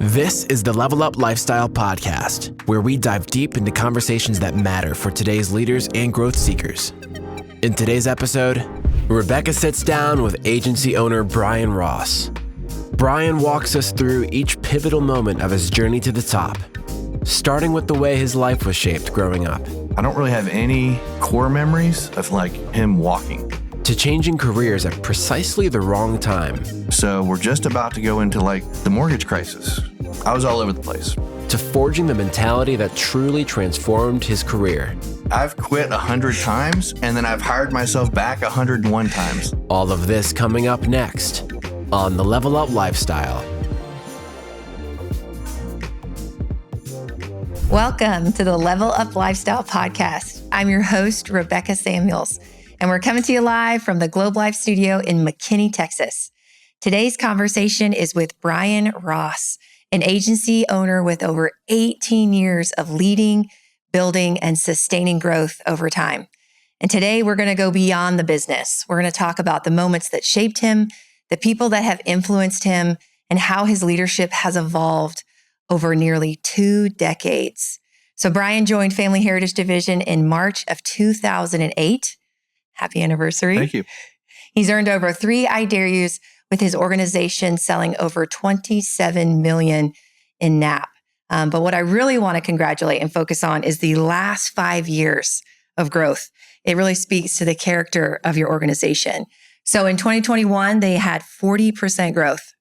This is the Level Up Lifestyle Podcast, where we dive deep into conversations that matter for today's leaders and growth seekers. In today's episode, Rebekah sits down with agency owner Brian Ross. Brian walks us through each pivotal moment of his journey to the top, starting with the way his life was shaped growing up. I don't really have any core memories of him walking. To changing careers at precisely the wrong time. So we're just about to go into the mortgage crisis. I was all over the place. To forging the mentality that truly transformed his career. I've quit 100 times and then I've hired myself back 101 times. All of this coming up next on the Level Up Lifestyle. Welcome to the Level Up Lifestyle Podcast. I'm your host, Rebekah Samuels, and we're coming to you live from the Globe Life Studio in McKinney, Texas. Today's conversation is with Brian Ross, an agency owner with over 18 years of leading, building, and sustaining growth over time. And today we're going to go beyond the business. We're going to talk about the moments that shaped him, the people that have influenced him, and how his leadership has evolved over nearly 2 decades. So Brian joined Family Heritage Division in March of 2008. Happy anniversary. Thank you. He's earned over 3 I Dare Yous with his organization selling over $27 million in NAP. But what I really want to congratulate and focus on is the last 5 years of growth. It really speaks to the character of your organization. So in 2021, they had 40% growth.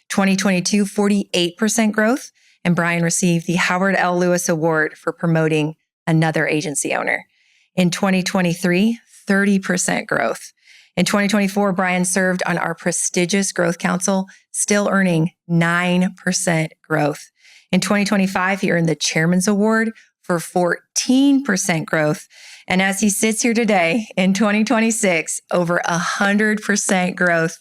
2022, 48% growth. And Brian received the Howard L. Lewis Award for promoting another agency owner. In 2023, 30% growth. In 2024, Brian served on our prestigious Growth Council, still earning 9% growth. In 2025, he earned the Chairman's Award for 14% growth. And as he sits here today in 2026, over 100% growth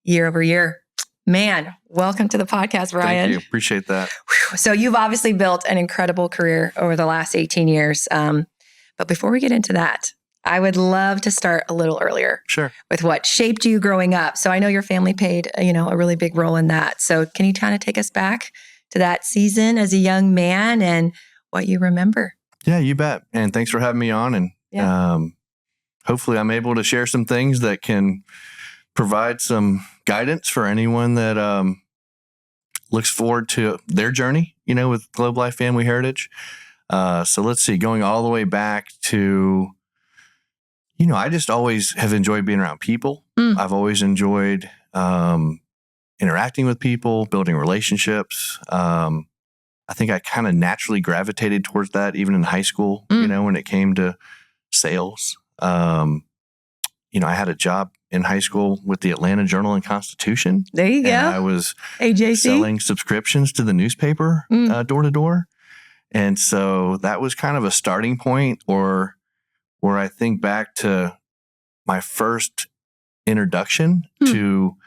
year over year. Man, welcome to the podcast, Brian. Thank you. Appreciate that. So you've obviously built an incredible career over the last 18 years. But before we get into that, I would love to start a little earlier. Sure. With what shaped you growing up. So I know your family played, a really big role in that. So can you kind of take us back to that season as a young man and what you remember? Yeah, you bet. And thanks for having me on. And hopefully I'm able to share some things that can provide some guidance for anyone that looks forward to their journey, with Globe Life Family Heritage. So let's see, going all the way back to, I just always have enjoyed being around people. I've always enjoyed interacting with people, building relationships. I think I kind of naturally gravitated towards that even in high school, when it came to sales. I had a job in high school with the Atlanta Journal and Constitution. There you go. And I was AJC. selling subscriptions to the newspaper door to door. And so that was kind of a starting point, or where I think back to my first introduction to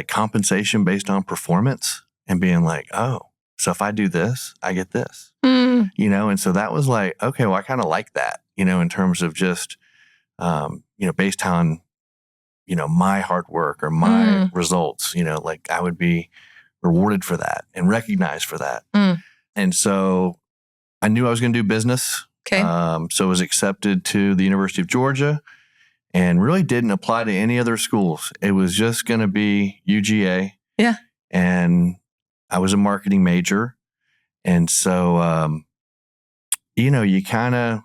compensation based on performance and being like, oh, so if I do this, I get this, and so that was like, okay, well, I kind of like that, in terms of just, based on, my hard work or my results, I would be rewarded for that and recognized for that. And so I knew I was going to do business. Okay. So I was accepted to the University of Georgia and really didn't apply to any other schools. It was just going to be UGA. Yeah. And I was a marketing major. And so, you kind of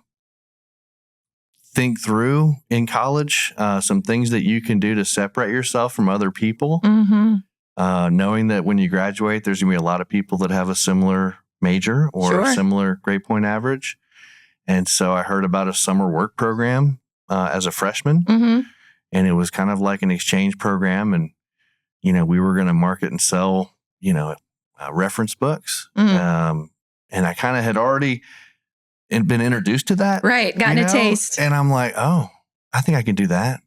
think through in college some things that you can do to separate yourself from other people, knowing that when you graduate, there's going to be a lot of people that have a similar major or a similar grade point average. And so I heard about a summer work program as a freshman, and it was kind of like an exchange program. And, we were going to market and sell, reference books. And I kind of had already been introduced to that. Right. Gotten a taste. And I'm like, oh, I think I can do that.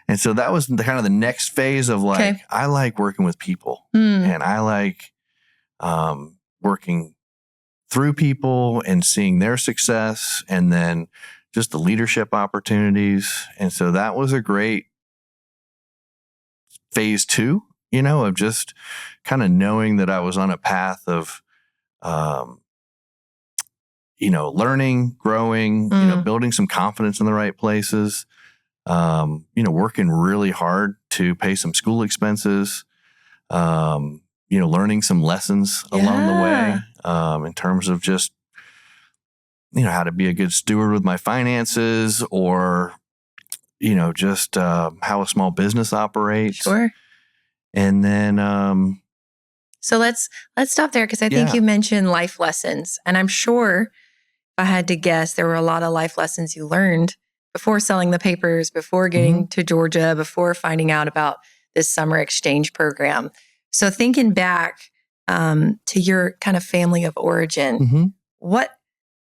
And so that was the kind of the next phase of I like working with people and I like working through people and seeing their success and then just the leadership opportunities. And so that was a great phase 2 of just kind of knowing that I was on a path of, learning, growing, building some confidence in the right places, working really hard to pay some school expenses, learning some lessons along the way, in terms of just, how to be a good steward with my finances, or, just how a small business operates. Sure. And then, so let's stop there, because I think you mentioned life lessons, and I'm sure, if I had to guess, there were a lot of life lessons you learned before selling the papers, before getting to Georgia, before finding out about this summer exchange program. So thinking back to your kind of family of origin, what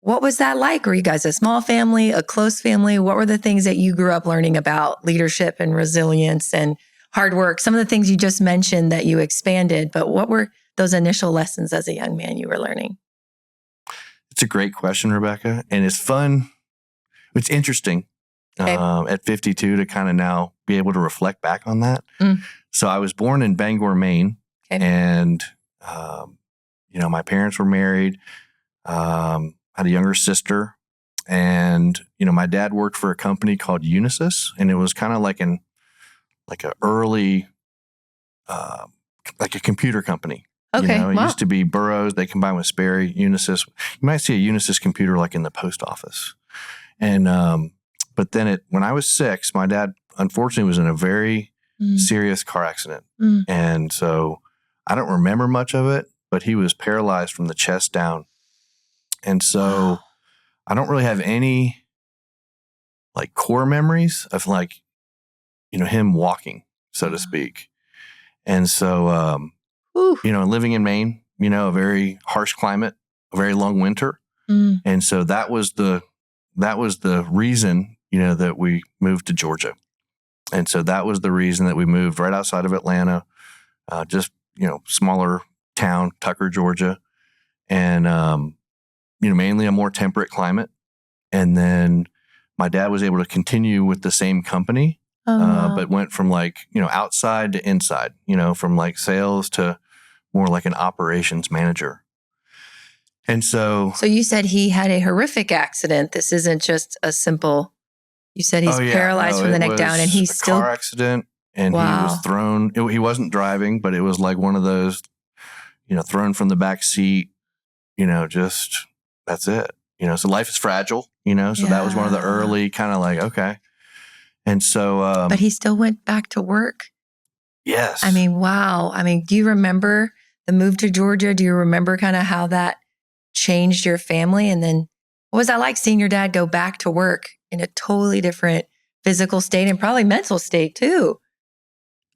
was that like? Were you guys a small family, a close family? What were the things that you grew up learning about leadership and resilience and hard work? Some of the things you just mentioned that you expanded, but what were those initial lessons as a young man you were learning? It's a great question, Rebekah. And it's fun. It's interesting at 52 to kind of now be able to reflect back on that. So I was born in Bangor, Maine. And, my parents were married. Had a younger sister. And, my dad worked for a company called Unisys. And it was kind of like an early, like a computer company. Okay. It used to be Burroughs. They combined with Sperry, Unisys. You might see a Unisys computer like in the post office. And, but then when I was 6, my dad, unfortunately, was in a very serious car accident. And so I don't remember much of it, but he was paralyzed from the chest down. And so I don't really have any like core memories of like, him walking, so to speak. And so, living in Maine, a very harsh climate, a very long winter. And so that was the reason, that we moved to Georgia. And so that was the reason that we moved right outside of Atlanta, just, smaller town, Tucker, Georgia. And, mainly a more temperate climate. And then my dad was able to continue with the same company, but went from like, outside to inside, from like sales to more like an operations manager. And so you said he had a horrific accident. This isn't just a simple, you said he's paralyzed from the neck down, and he's still car accident, and he was thrown. He wasn't driving, but it was like one of those, thrown from the back seat, just that's it. So life is fragile, so that was one of the early kind of like, okay. And so, but he still went back to work. Yes. I mean, wow. I mean, do you remember the move to Georgia? Do you remember kind of how that changed your family? And then what was that like seeing your dad go back to work in a totally different physical state and probably mental state too?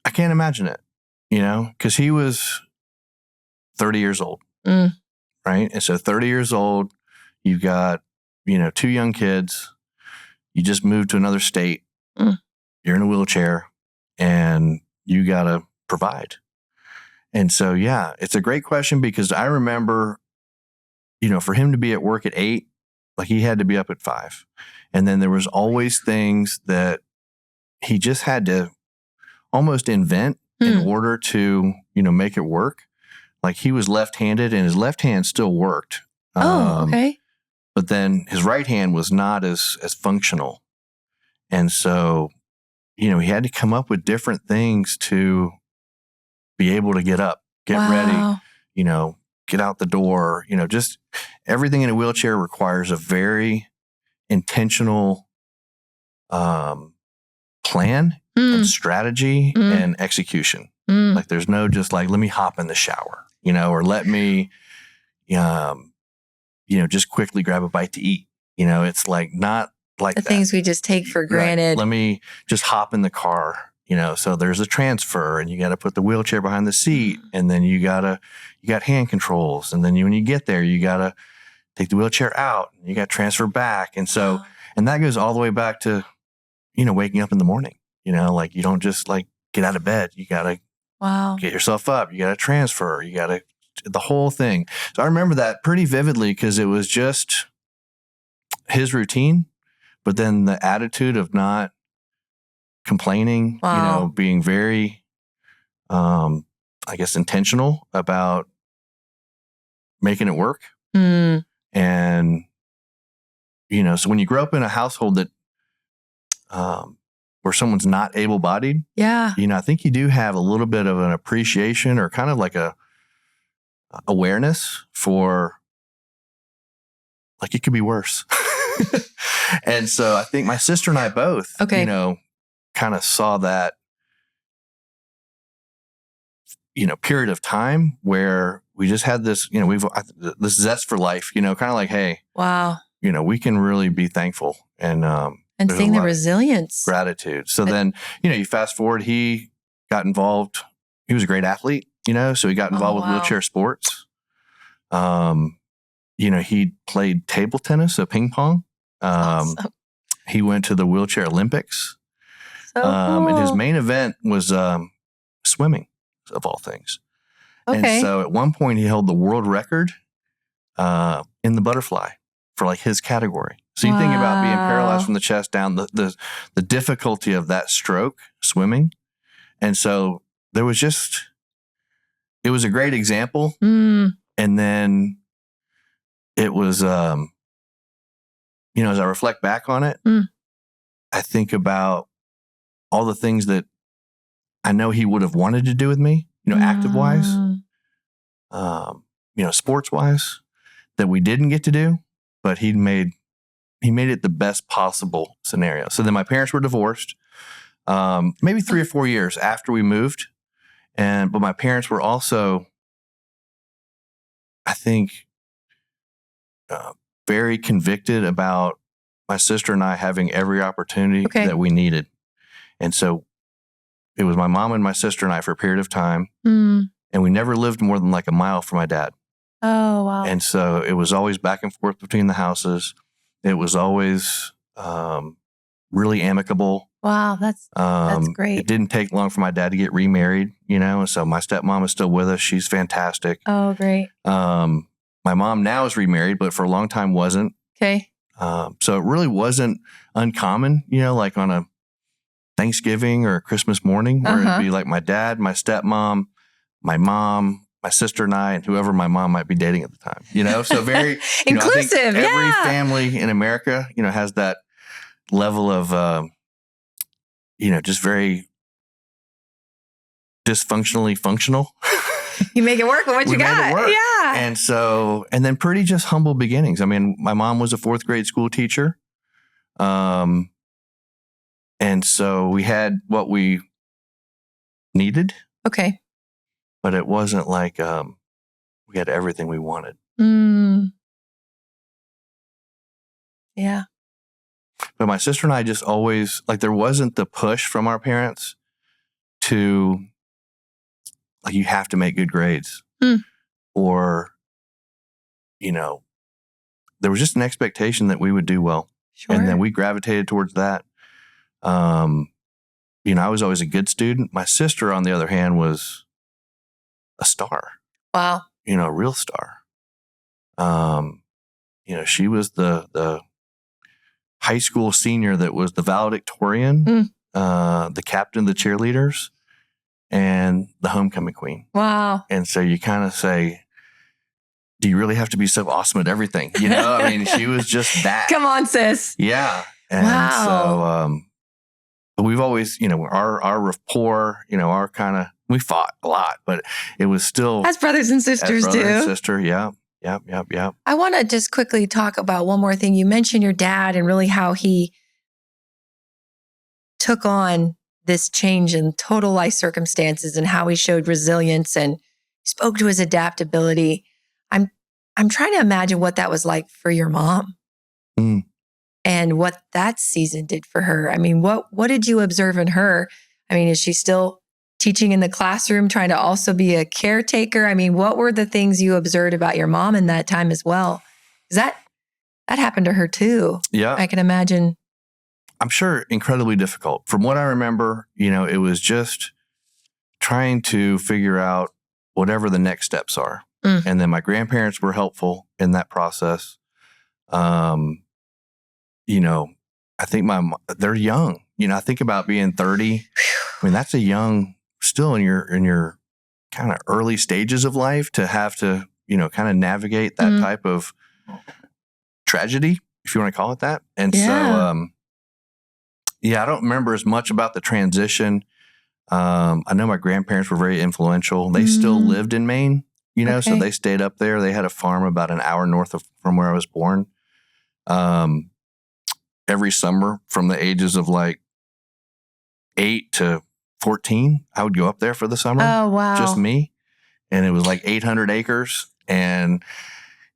I can't imagine it, because he was 30 years old, right? And so 30 years old, you've got, 2 young kids, you just moved to another state, you're in a wheelchair, and you got to provide. And so, it's a great question, because I remember, for him to be at work at 8, like he had to be up at 5. And then there was always things that he just had to almost invent in order to, make it work. Like he was left-handed, and his left hand still worked. Okay. But then his right hand was not as functional. And so, he had to come up with different things to be able to get up, get ready, get out the door, just everything in a wheelchair requires a very intentional plan and strategy and execution. Like there's no just like, let me hop in the shower, or let me, just quickly grab a bite to eat. It's like not like the that. Things we just take for granted. Right. Let me just hop in the car, so there's a transfer, and you got to put the wheelchair behind the seat, and then you got hand controls. And then when you get there, you got to take the wheelchair out, and you got to transfer back. And so, and that goes all the way back to, waking up in the morning, like you don't just like get out of bed. You got to get yourself up. You got to transfer. You got to, the whole thing. So I remember that pretty vividly, because it was just his routine, but then the attitude of not complaining, being very I guess, intentional about making it work. Mm. And, so when you grow up in a household that, where someone's not able-bodied, Yeah. I think you do have a little bit of an appreciation or kind of like a awareness for, like, it could be worse. And so I think my sister and I both, kind of saw that, period of time where we just had this, this zest for life, kind of like, hey, wow, we can really be thankful and seeing the resilience, gratitude. So then, you fast forward, he got involved. He was a great athlete, so he got involved with wheelchair sports. He played table tennis, so ping pong. Awesome. He went to the wheelchair Olympics. So cool. And his main event was swimming, of all things. Okay. And so at one point he held the world record in the butterfly for like his category. So you think about being paralyzed from the chest down, the difficulty of that stroke, swimming. And so it was a great example. And then it was, as I reflect back on it, I think about all the things that I know he would have wanted to do with me, active wise, sports wise, that we didn't get to do, but he made it the best possible scenario. So then my parents were divorced, maybe 3 or 4 years after we moved. But my parents were also, I think, very convicted about my sister and I having every opportunity that we needed. And so it was my mom and my sister and I for a period of time. And we never lived more than like a mile from my dad. Oh, wow. And so it was always back and forth between the houses. It was always really amicable. Wow, that's great. It didn't take long for my dad to get remarried, and so my stepmom is still with us. She's fantastic. Oh, great. My mom now is remarried, but for a long time wasn't. Okay. So it really wasn't uncommon, like on a Thanksgiving or Christmas morning, where it'd be like my dad, my stepmom, my mom, my sister and I, and whoever my mom might be dating at the time, so very inclusive. I think every family in America, has that level of, just very dysfunctionally functional. You make it work with what you got. Yeah. And so, and then pretty just humble beginnings. I mean, my mom was a 4th grade school teacher. And so we had what we needed. Okay. But it wasn't like we had everything we wanted. Yeah. But my sister and I just always, like, there wasn't the push from our parents to, like, you have to make good grades. Or, there was just an expectation that we would do well. Sure. And then we gravitated towards that. I was always a good student. My sister, on the other hand, was a star. Wow. A real star. She was the high school senior that was the valedictorian, the captain of the cheerleaders, and the homecoming queen. Wow. And so you kind of say, do you really have to be so awesome at everything? I mean, she was just that. Come on, sis. Yeah. And so we've always, our rapport, our kind of, we fought a lot, but it was still. As brothers and sisters do. Brother and sister, yeah. Yep. I want to just quickly talk about one more thing. You mentioned your dad and really how he took on this change in total life circumstances and how he showed resilience and spoke to his adaptability. I'm trying to imagine what that was like for your mom and what that season did for her. I mean, what did you observe in her? I mean, is she still teaching in the classroom, trying to also be a caretaker? I mean, what were the things you observed about your mom in that time as well? Because that happened to her too. Yeah. I can imagine. I'm sure incredibly difficult. From what I remember, it was just trying to figure out whatever the next steps are. And then my grandparents were helpful in that process. I think they're young. I think about being 30. I mean, that's a young still in your kind of early stages of life to have to, kind of navigate that type of tragedy, if you want to call it that. And so, I don't remember as much about the transition. I know my grandparents were very influential. They still lived in Maine, so they stayed up there. They had a farm about an hour north from where I was born. Every summer from the ages of like 8 to 14, I would go up there for the summer. Oh, wow. Just me. And it was like 800 acres. And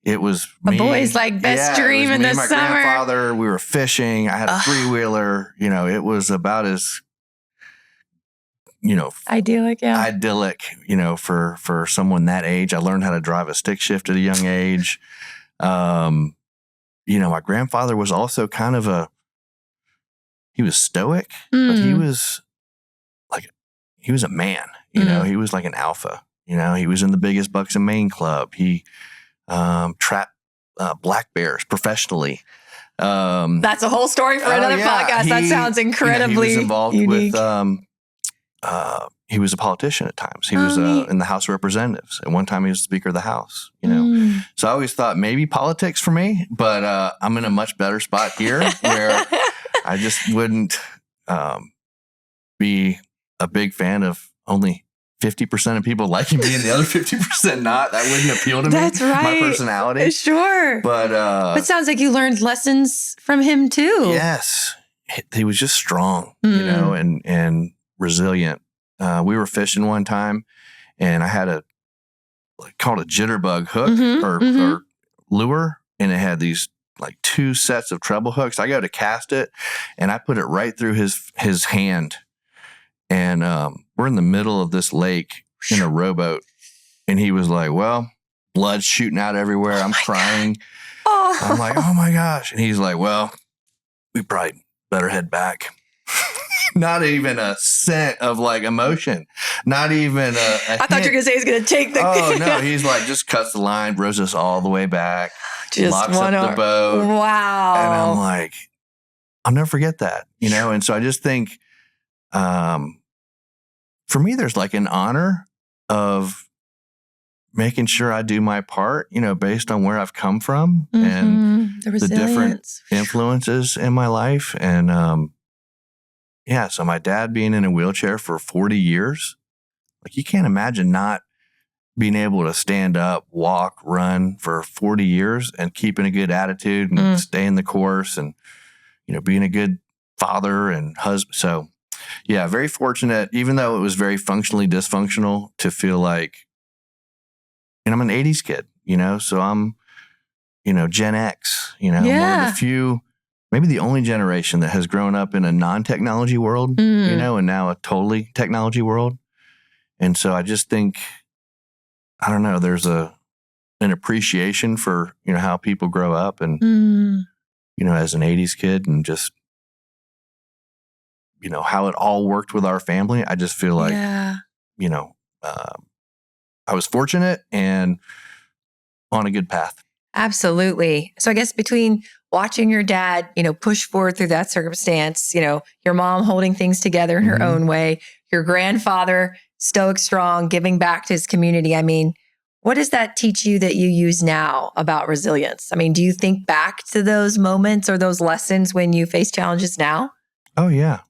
it was me. A boy's like best dream in the summer. My grandfather, we were fishing. I had a three-wheeler. It was about as, idyllic, for someone that age. I learned how to drive a stick shift at a young age. My grandfather was also kind of he was stoic, but he was a man, he was like an alpha, he was in the biggest bucks in Maine club. He trapped black bears professionally. That's a whole story for another podcast. That sounds incredibly he was involved unique. With, he was a politician at times. He was in the House of Representatives. At one time, he was the Speaker of the House, So I always thought maybe politics for me, but I'm in a much better spot here where I just wouldn't be a big fan of only 50% of people liking me and the other 50% not. That wouldn't appeal to me. That's right. My personality. Sure. But it sounds like you learned lessons from him too. Yes. He was just strong, and resilient. We were fishing one time and I had called a jitterbug hook or lure. And it had these like 2 sets of treble hooks. I go to cast it and I put it right through his hand. And we're in the middle of this lake in a rowboat. And he was like, well, blood's shooting out everywhere. I'm crying. I'm like, oh my gosh. And he's like, well, we probably better head back. Not even a cent of like emotion. Not even a I thought you were going to say he's going to take the... Oh, no. He's like, just cuts the line, rows us all the way back. Just locks up the boat. Wow. And I'm like, I'll never forget that, And so I just think, for me, there's like an honor of making sure I do my part, based on where I've come from and the different influences in my life. And, so my dad being in a wheelchair for 40 years, like you can't imagine not being able to stand up, walk, run for 40 years and keeping a good attitude and staying the course and, being a good father and husband. So, very fortunate, even though it was very functionally dysfunctional, to feel like, and I'm an 80s kid, so I'm, Gen X, one of the few, maybe the only generation that has grown up in a non-technology world, and now a totally technology world. And so I just think, I don't know, there's an appreciation for, how people grow up and, as an 80s kid and just, how it all worked with our family. I just feel like, I was fortunate and on a good path. Absolutely. So I guess between watching your dad, push forward through that circumstance, your mom holding things together in her own way, your grandfather, stoic, strong, giving back to his community. I mean, what does that teach you that you use now about resilience? I mean, do you think back to those moments or those lessons when you face challenges now? Oh, yeah.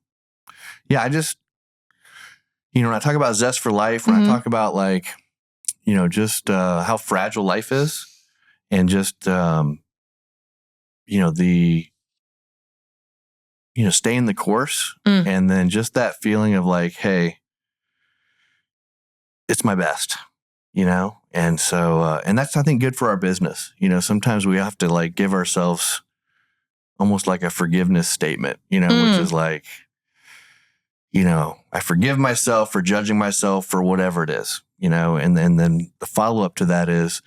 Yeah, I just, when I talk about zest for life, when I talk about like, just how fragile life is and just, staying the course and then just that feeling of like, hey, it's my best, And so, and that's, I think, good for our business. Sometimes we have to like give ourselves almost like a forgiveness statement, which is like, I forgive myself for judging myself for whatever it is, and then the follow-up to that is,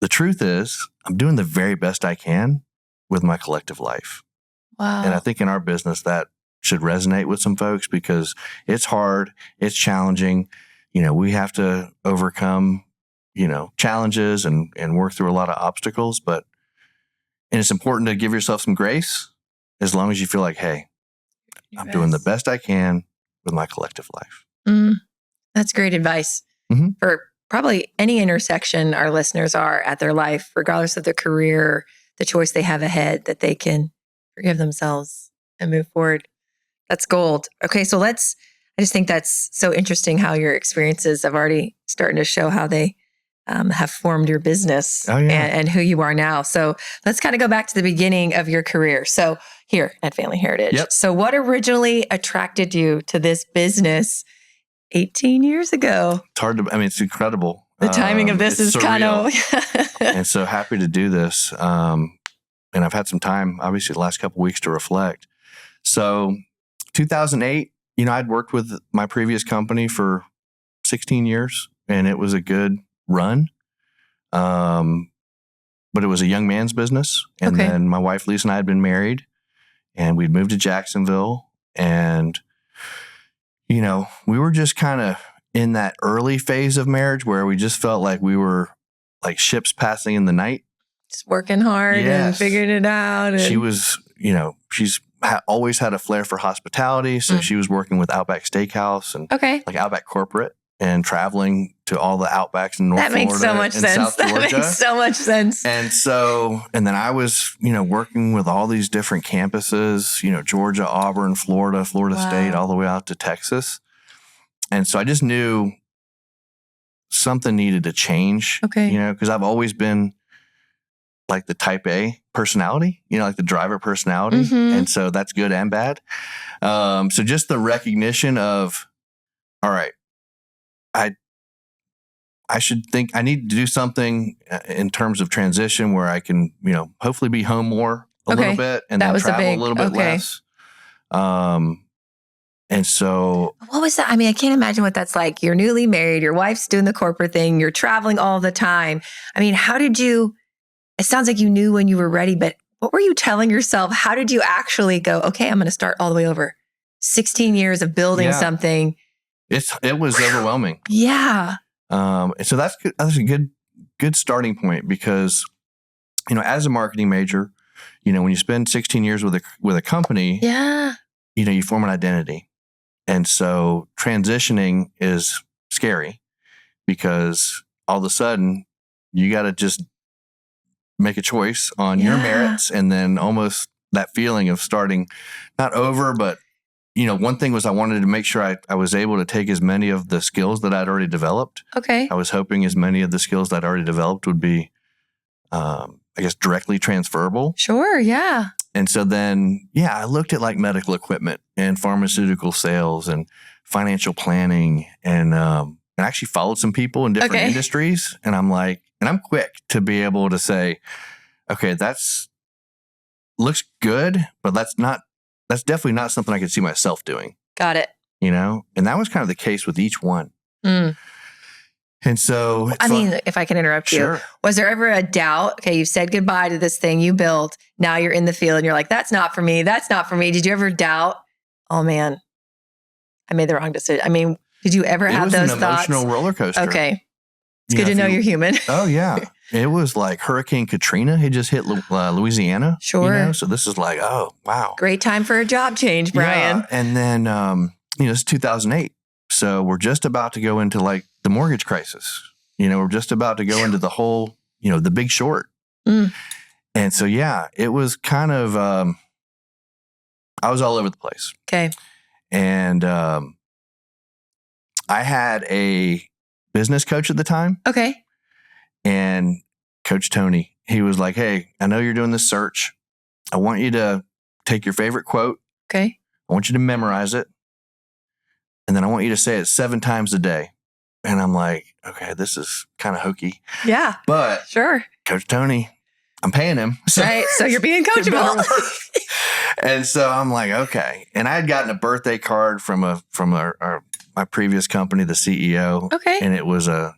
the truth is I'm doing the very best I can with my collective life. Wow. And I think in our business that should resonate with some folks because it's hard, it's challenging. We have to overcome, challenges and work through a lot of obstacles, and it's important to give yourself some grace as long as you feel like, hey, I'm doing the best I can with my collective life. That's great advice Mm-hmm. for probably any intersection our listeners are at their life, regardless of their career, the choice they have ahead, that they can forgive themselves and move forward. That's gold. Okay, so I just think that's so interesting how your experiences have already starting to show how they have formed your business and who you are now. So let's kind of go back to the beginning of your career. So here at Family Heritage. Yep. So what originally attracted you to this business 18 years ago? It's hard to, it's incredible. The timing of this is kind of... And so happy to do this. And I've had some time, obviously, the last couple of weeks to reflect. So 2008, I'd worked with my previous company for 16 years, and it was a good run. But it was a young man's business. And then my wife, Lisa, and I had been married, and we'd moved to Jacksonville. And, we were just kind of in that early phase of marriage where we just felt like we were like ships passing in the night. Just working hard and figuring it out. And... She was, she's always had a flair for hospitality. So she was working with Outback Steakhouse and like Outback Corporate and traveling to all the Outbacks in North Florida. That makes so much sense. South Georgia. That makes so much sense. And then I was, working with all these different campuses, Georgia, Auburn, Florida State, all the way out to Texas. And so I just knew something needed to change, because I've always been like the type A personality, like the driver personality. And so that's good and bad. So just the recognition of, all right, I should think I need to do something in terms of transition where I can, hopefully be home more a little bit and then travel a little bit less. And so... What was that? I can't imagine what that's like. You're newly married. Your wife's doing the corporate thing. You're traveling all the time. How did you... It sounds like you knew when you were ready, but what were you telling yourself? How did you actually go, okay, I'm going to start all the way over? 16 years of building something. It was overwhelming. Yeah. And so that's a good starting point because, as a marketing major, when you spend 16 years with a company, you form an identity. And so transitioning is scary because all of a sudden you got to just make a choice on your merits. And then almost that feeling of starting not over, but one thing was I wanted to make sure I was able to take as many of the skills that I'd already developed. Okay. I was hoping as many of the skills that I'd already developed would be, directly transferable. Sure. Yeah. And so then, I looked at like medical equipment and pharmaceutical sales and financial planning and actually followed some people in different industries. And I'm like, and I'm quick to be able to say, okay, looks good, but that's definitely not something I could see myself doing. Got it. And that was kind of the case with each one. And so, if I can interrupt you, was there ever a doubt? Okay, you've said goodbye to this thing you built. Now you're in the field and you're like, that's not for me. That's not for me. Did you ever doubt, oh man, I made the wrong decision? Did you ever have those thoughts? It was an emotional roller coaster. Okay. It's good to know you're human. Oh, yeah. It was like Hurricane Katrina had just hit Louisiana. Sure. So this is like, oh, wow. Great time for a job change, Brian. Yeah. And then, this is 2008. So we're just about to go into like the mortgage crisis. We're just about to go into the whole, the Big Short. And so, it was kind of, I was all over the place. Okay. And I had a business coach at the time. Okay. And Coach Tony, he was like, hey, I know you're doing this search. I want you to take your favorite quote. Okay. I want you to memorize it. And then I want you to say it 7 times a day. And I'm like, okay, this is kind of hokey. Yeah. But sure. Coach Tony, I'm paying him. Right. So you're being coachable. And so I'm like, okay. And I had gotten a birthday card from my previous company, the CEO. Okay. And it was a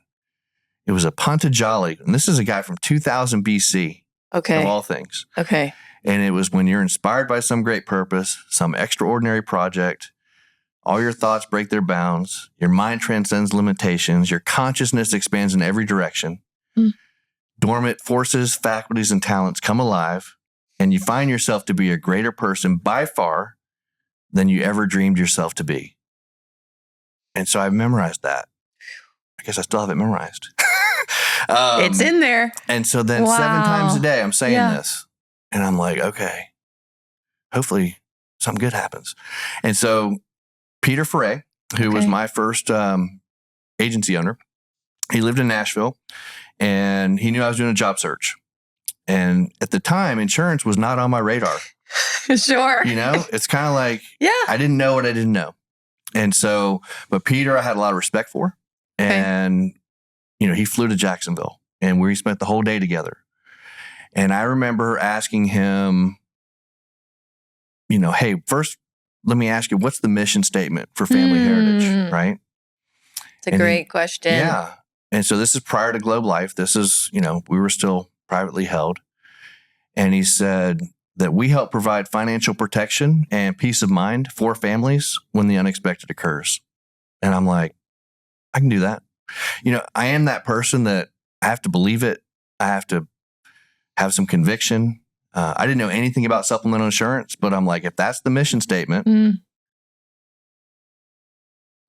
Pantajali. And this is a guy from 2000 BC. Okay. Of all things. Okay. And it was when you're inspired by some great purpose, some extraordinary project, all your thoughts break their bounds, your mind transcends limitations, your consciousness expands in every direction. Dormant forces, faculties, and talents come alive, and you find yourself to be a greater person by far than you ever dreamed yourself to be. And so I memorized that. I guess I still have it memorized. It's in there. And so then 7 times a day, I'm saying this. And I'm like, okay, hopefully something good happens. And so Peter Foray, who was my first agency owner, he lived in Nashville, and he knew I was doing a job search. And at the time, insurance was not on my radar. Sure. It's kind of like, I didn't know what I didn't know. And so, but Peter, I had a lot of respect for. And, he flew to Jacksonville, and we spent the whole day together. And I remember asking him, hey, first, let me ask you, what's the mission statement for Family Heritage, right? It's a great question. Yeah. And so this is prior to Globe Life. This is, we were still privately held. And he said that we help provide financial protection and peace of mind for families when the unexpected occurs. And I'm like, I can do that. I am that person that I have to believe it. I have to have some conviction. I didn't know anything about supplemental insurance, but I'm like, if that's the mission statement,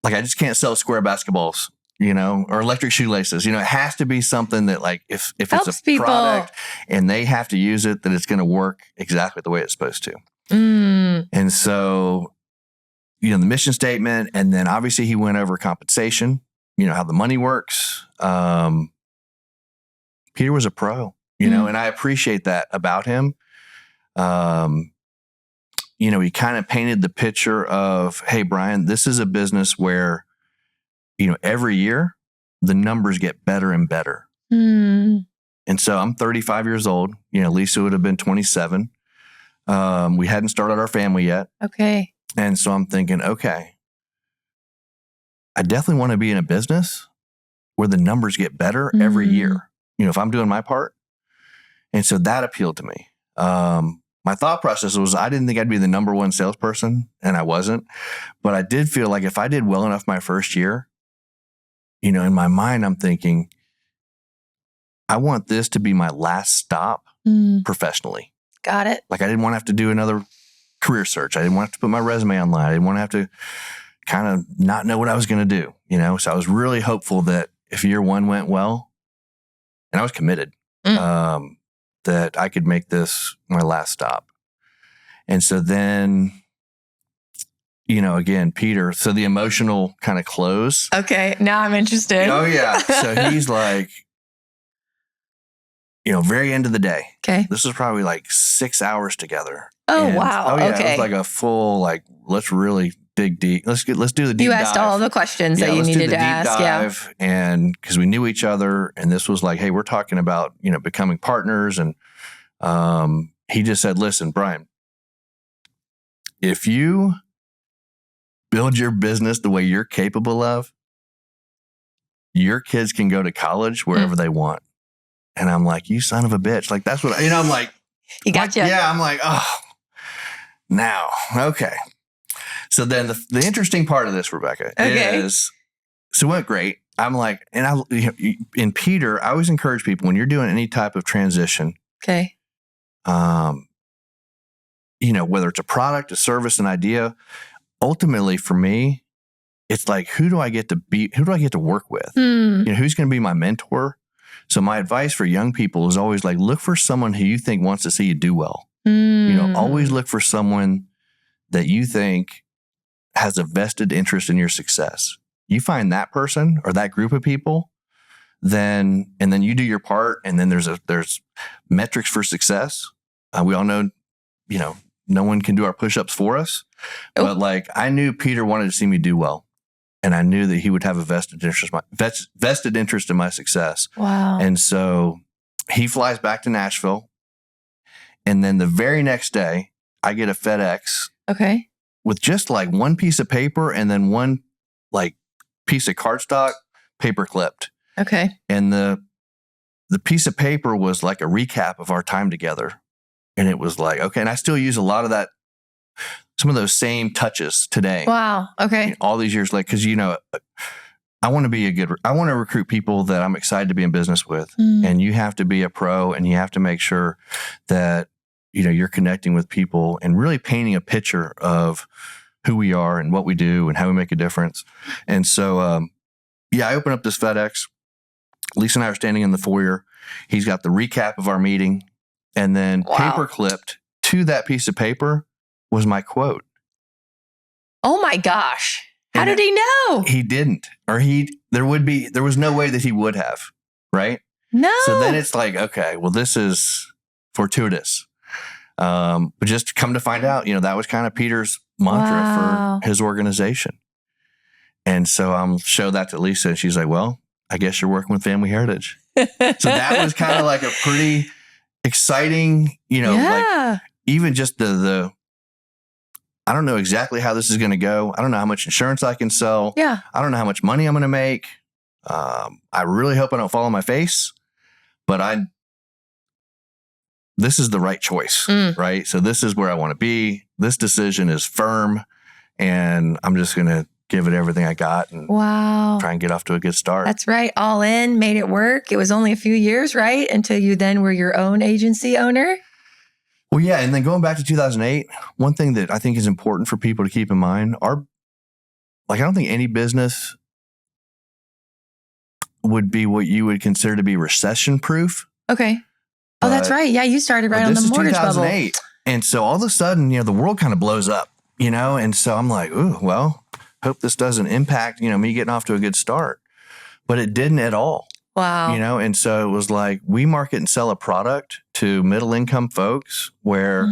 like I just can't sell square basketballs, or electric shoelaces. It has to be something that, like, if helps it's a people. product and they have to use it, that it's going to work exactly the way it's supposed to. And so, the mission statement, and then obviously he went over compensation, how the money works. Peter was a pro, and I appreciate that about him. He kind of painted the picture of, hey, Brian, this is a business where, every year the numbers get better and better. And so I'm 35 years old. Lisa would have been 27. We hadn't started our family yet. Okay. And so I'm thinking, okay, I definitely want to be in a business where the numbers get better every year, if I'm doing my part. And so that appealed to me. My thought process was, I didn't think I'd be the number one salesperson, and I wasn't. But I did feel like if I did well enough my first year, in my mind, I'm thinking, I want this to be my last stop professionally. Got it. Like, I didn't want to have to do another career search. I didn't want to have to put my resume online. I didn't want to have to kind of not know what I was going to do, So I was really hopeful that if year one went well, and I was committed, that I could make this my last stop. And so then, again, Peter, so the emotional kind of close. Okay. Now I'm interested. Oh, yeah. So he's like, very end of the day. Okay. This was probably like 6 hours together. Oh, And, wow. Oh, yeah. Okay. It was like a full, let's really dig deep. Let's do the deep dive. You asked all the questions that you needed to ask. Dive, and because we knew each other, and this was like, hey, we're talking about, becoming partners. And he just said, listen, Brian, if you build your business the way you're capable of, your kids can go to college wherever they want. And I'm like, you son of a bitch. Like, that's what, I'm like. He got you. Yeah, I'm like, oh, now, okay. So then the interesting part of this, Rebekah, is, so it went great. I'm like, and in Peter, I always encourage people, when you're doing any type of transition, okay, whether it's a product, a service, an idea, ultimately for me, it's like, who do I get to work with? Who's going to be my mentor? So my advice for young people is always like, look for someone who you think wants to see you do well. Always look for someone that you think has a vested interest in your success. You find that person or that group of people, and then you do your part, and then there's metrics for success. We all know, no one can do our push-ups for us, but like, I knew Peter wanted to see me do well, and I knew that he would have a vested interest in my success. Wow. And so he flies back to Nashville, and then the very next day, I get a FedEx. Okay. With just like one piece of paper and then one like piece of cardstock, paper clipped. Okay. And the piece of paper was like a recap of our time together. And it was like, okay. And I still use a lot of that, some of those same touches today. Wow. Okay. All these years later, because, I want to recruit people that I'm excited to be in business with. And you have to be a pro, and you have to make sure that, you're connecting with people and really painting a picture of who we are and what we do and how we make a difference. And so, I open up this FedEx. Lisa and I are standing in the foyer. He's got the recap of our meeting, and then paper clipped to that piece of paper was my quote. Oh my gosh. How did he know? He didn't, or there was no way that he would have, right? No. So then it's like, okay, well, this is fortuitous. But just come to find out, that was kind of Peter's mantra for his organization. And so I'm show that to Lisa, and she's like, well, I guess you're working with Family Heritage. So that was kind of like a pretty exciting, like even just the I don't know exactly how this is going to go. I don't know how much insurance I can sell. Yeah. I don't know how much money I'm going to make. I really hope I don't fall on my face, but this is the right choice, right? So this is where I want to be. This decision is firm, and I'm just going to give it everything I got and try and get off to a good start. That's right. All in, made it work. It was only a few years, right? Until you then were your own agency owner. Well, yeah. And then going back to 2008, one thing that I think is important for people to keep in mind I don't think any business would be what you would consider to be recession proof. Okay. Oh, that's right. Yeah. You started right on the mortgage bubble. This is 2008. And so all of a sudden, the world kind of blows up, and so I'm like, ooh, well, hope this doesn't impact, me getting off to a good start. But it didn't at all. Wow. And so it was like we market and sell a product to middle income folks where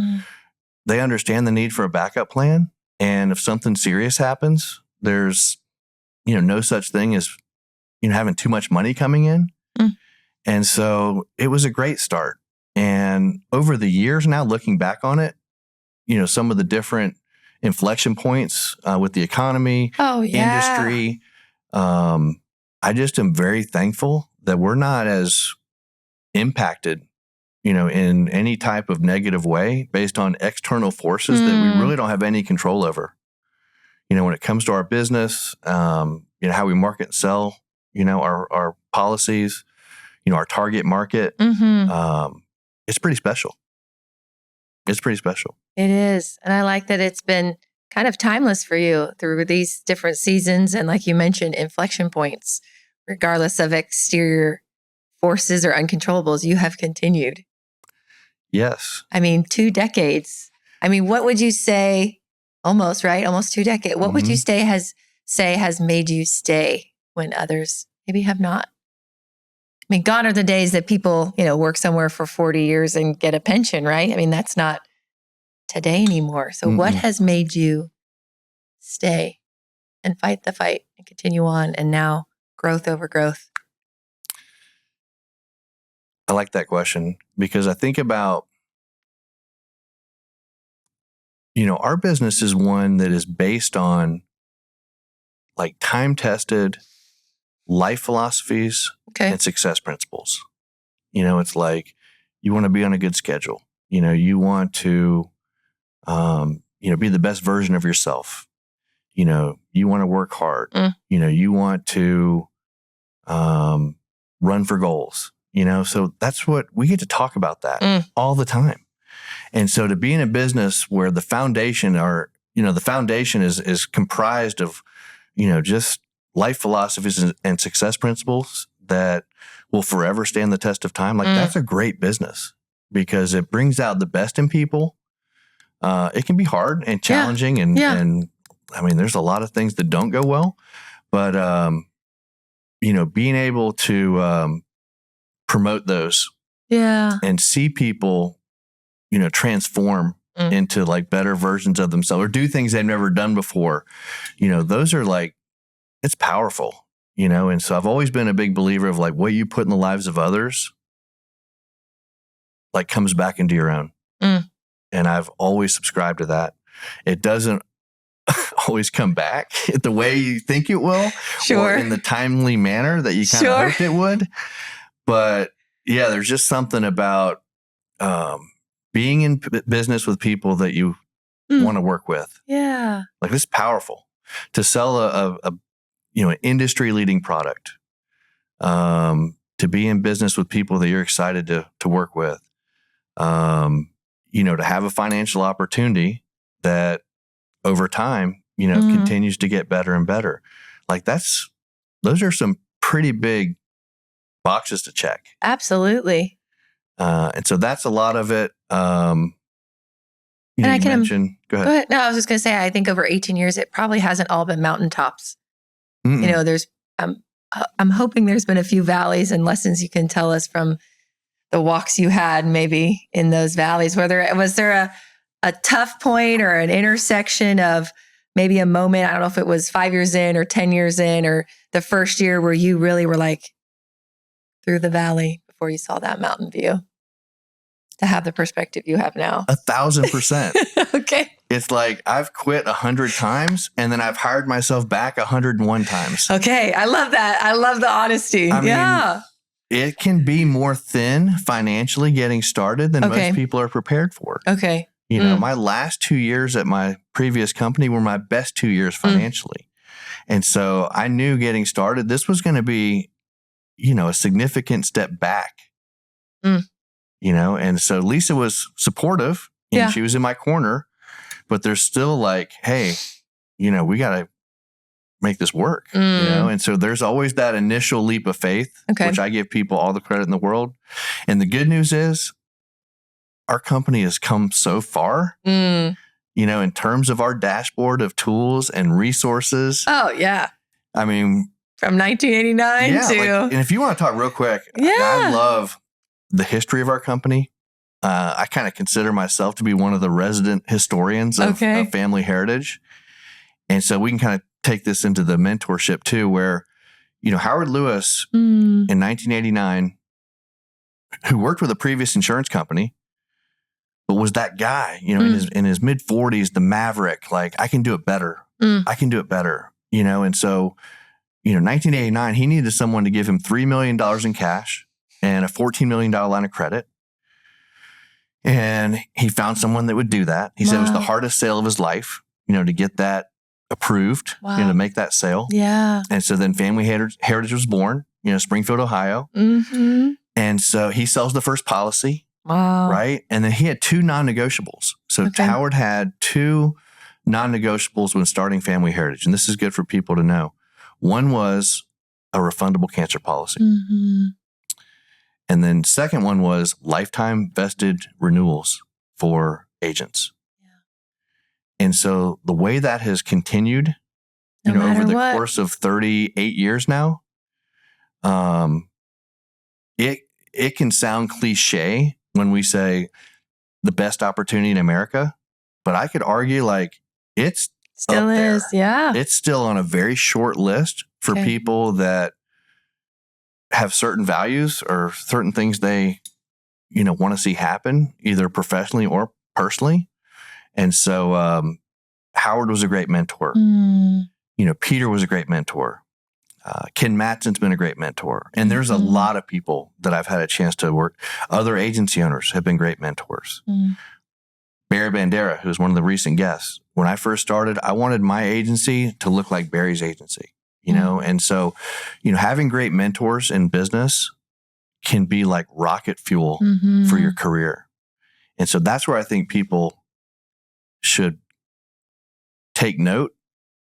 they understand the need for a backup plan. And if something serious happens, there's, no such thing as, having too much money coming in. And so it was a great start. And over the years now, looking back on it, some of the different inflection points with the economy, industry. I just am very thankful that we're not as impacted, in any type of negative way based on external forces that we really don't have any control over. When it comes to our business, how we market and sell, our policies, our target market, it's pretty special. It's pretty special. It is. And I like that it's been kind of timeless for you through these different seasons. And like you mentioned, inflection points, regardless of exterior forces or uncontrollables, you have continued. Yes. 2 decades. What would you say, almost, right? Almost 2 decades. What would you say has made you stay when others maybe have not? Gone are the days that people, work somewhere for 40 years and get a pension, right? That's not today anymore. So what has made you stay and fight the fight and continue on, and now growth over growth? I like that question because I think about, our business is one that is based on like time-tested life philosophies and success principles. It's like you want to be on a good schedule. You want to, be the best version of yourself. You want to work hard. You want to run for goals. So that's what we get to talk about that all the time. And so to be in a business where the foundation is comprised of, just life philosophies and success principles that will forever stand the test of time. Like that's a great business because it brings out the best in people. It can be hard and challenging and there's a lot of things that don't go well, but, being able to, promote those and see people, transform into like better versions of themselves or do things they've never done before. Those are like, it's powerful, and so I've always been a big believer of like what you put in the lives of others, like comes back into your own. And I've always subscribed to that. It doesn't always come back the way you think it will, or in the timely manner that you kind of hoped it would. But yeah, there's just something about being in business with people that you want to work with. Yeah. Like it's powerful to sell an industry leading product, to be in business with people that you're excited to work with, to have a financial opportunity that over time, continues to get better and better. Like those are some pretty big boxes to check. Absolutely. And so that's a lot of it. And I can mention, go ahead. No, I was just going to say, I think over 18 years, it probably hasn't all been mountaintops. Mm-mm. There's, I'm hoping there's been a few valleys and lessons you can tell us from the walks you had maybe in those valleys. Was there a tough point or an intersection of maybe a moment? I don't know if it was 5 years in or 10 years in or the first year where you really were like through the valley before you saw that mountain view to have the perspective you have now. 1,000%. Okay. It's like I've quit 100 times and then I've hired myself back 101 times. Okay. I love that. I love the honesty. I mean, it can be more thin financially getting started than most people are prepared for. Okay. My last 2 years at my previous company were my best 2 years financially. And so I knew getting started, this was going to be, a significant step back. And so Lisa was supportive and she was in my corner, but there's still like, hey, we got to make this work, And so there's always that initial leap of faith, which I give people all the credit in the world. And the good news is our company has come so far, in terms of our dashboard of tools and resources. Oh, yeah. I mean, from 1989 to... and if you want to talk real quick, I love the history of our company. I kind of consider myself to be one of the resident historians of family heritage. And so we can kind of take this into the mentorship too, where, Howard Lewis in 1989, who worked with a previous insurance company, but was that guy, in his mid 40s, the maverick, like, I can do it better. I can do it better, And so, 1989, he needed someone to give him $3 million in cash and a $14 million line of credit. And he found someone that would do that. He said it was the hardest sale of his life, to get that approved, to make that sale. Yeah. And so then Family Heritage was born, Springfield, Ohio. Mm-hmm. And so he sells the first policy. Wow. Right. And then he had 2 non-negotiables. So Howard had 2 non-negotiables when starting Family Heritage. And this is good for people to know. One was a refundable cancer policy. Mm-hmm. And then second one was lifetime vested renewals for agents. Yeah. And so the way that has continued, over the course of 38 years now, it can sound cliche when we say the best opportunity in America, but I could argue like it's still is. Yeah. It's still on a very short list for people that have certain values or certain things they, want to see happen either professionally or personally. And so, Howard was a great mentor. Peter was a great mentor. Ken Matson's been a great mentor. And there's a lot of people that I've had a chance to work. Other agency owners have been great mentors. Barry Bandera, who's one of the recent guests. When I first started, I wanted my agency to look like Barry's agency, And so, having great mentors in business can be like rocket fuel for your career. And so that's where I think people should take note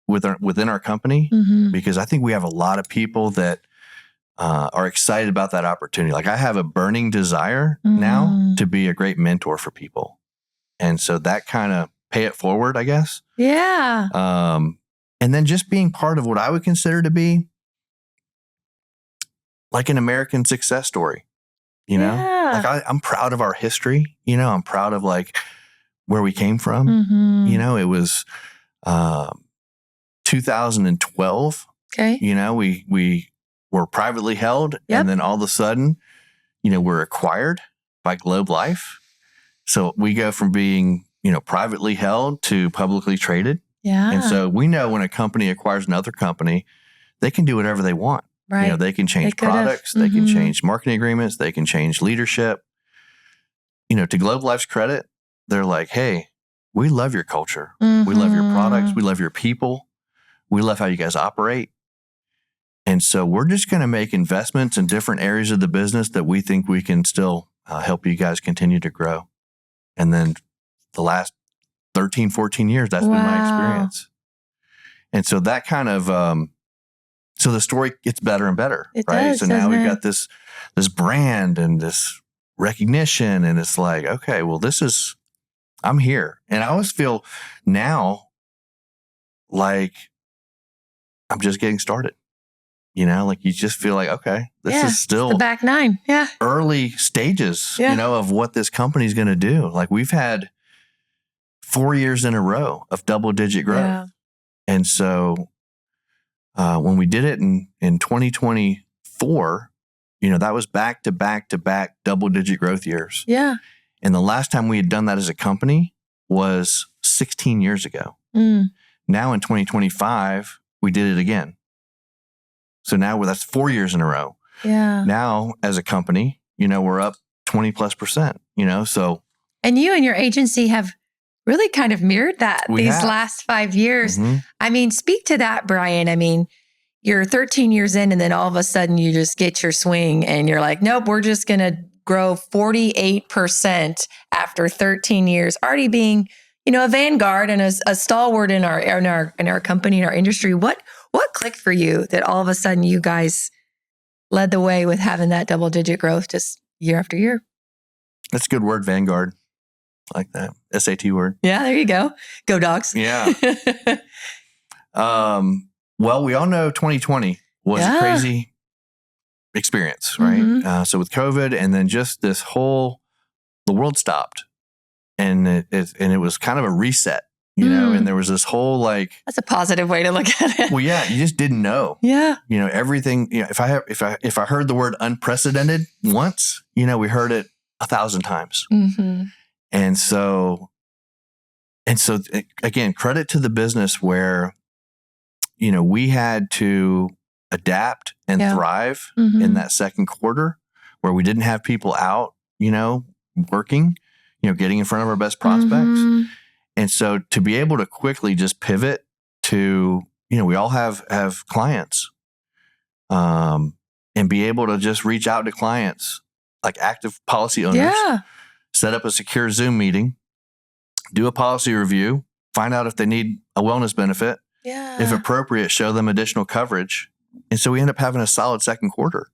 within our company, because I think we have a lot of people that are excited about that opportunity. Like I have a burning desire now to be a great mentor for people. And so that kind of pay it forward, I guess. Yeah. And then just being part of what I would consider to be like an American success story, Like I'm proud of our history, I'm proud of like where we came from. It was 2012. Okay. We were privately held, and then all of a sudden, we're acquired by Globe Life. So we go from being, privately held to publicly traded. Yeah. And so we know when a company acquires another company, they can do whatever they want. Right. They can change products, they can change marketing agreements, they can change leadership. To Globe Life's credit, they're like, hey, we love your culture. We love your products. We love your people. We love how you guys operate. And so we're just going to make investments in different areas of the business that we think we can still help you guys continue to grow. And then the last 13, 14 years. That's been my experience. And so that kind of, so the story gets better and better, it right? Does, so now we've got this brand and this recognition, and it's like, okay, well, I'm here. And I always feel now like I'm just getting started. Like you just feel like, okay, this is still the back nine. Yeah. Early stages, of what this company's going to do. Like we've had 4 years in a row of double-digit growth. Yeah. And so when we did it in 2024, that was back to back to back double-digit growth years. Yeah. And the last time we had done that as a company was 16 years ago. Now in 2025, we did it again. So now that's 4 years in a row. Yeah. Now as a company, we're up 20+%, so. And you and your agency have really kind of mirrored that last 5 years. Mm-hmm. I mean, speak to that, Brian. I mean, you're 13 years in and then all of a sudden you just get your swing and you're like, nope, we're just going to grow 48% after 13 years, already being, a vanguard and a stalwart in our company, in our industry. What clicked for you that all of a sudden you guys led the way with having that double-digit growth just year after year? That's a good word, vanguard. I like that. SAT word. Yeah, there you go. Go Dogs. Yeah. Well, we all know 2020 was a crazy experience, right? Mm-hmm. So with COVID and then just the world stopped. And it was kind of a reset, and there was this whole that's a positive way to look at it. Well, yeah, you just didn't know. Yeah. Everything, if I heard the word unprecedented once, we heard it 1,000 times. Mm-hmm. And so again, credit to the business where, we had to adapt and thrive in that second quarter where we didn't have people out, working, getting in front of our best prospects. Mm-hmm. And so to be able to quickly just pivot to, we all have clients, and be able to just reach out to clients like active policy owners, set up a secure Zoom meeting, do a policy review, find out if they need a wellness benefit, if appropriate, show them additional coverage. And so we end up having a solid second quarter.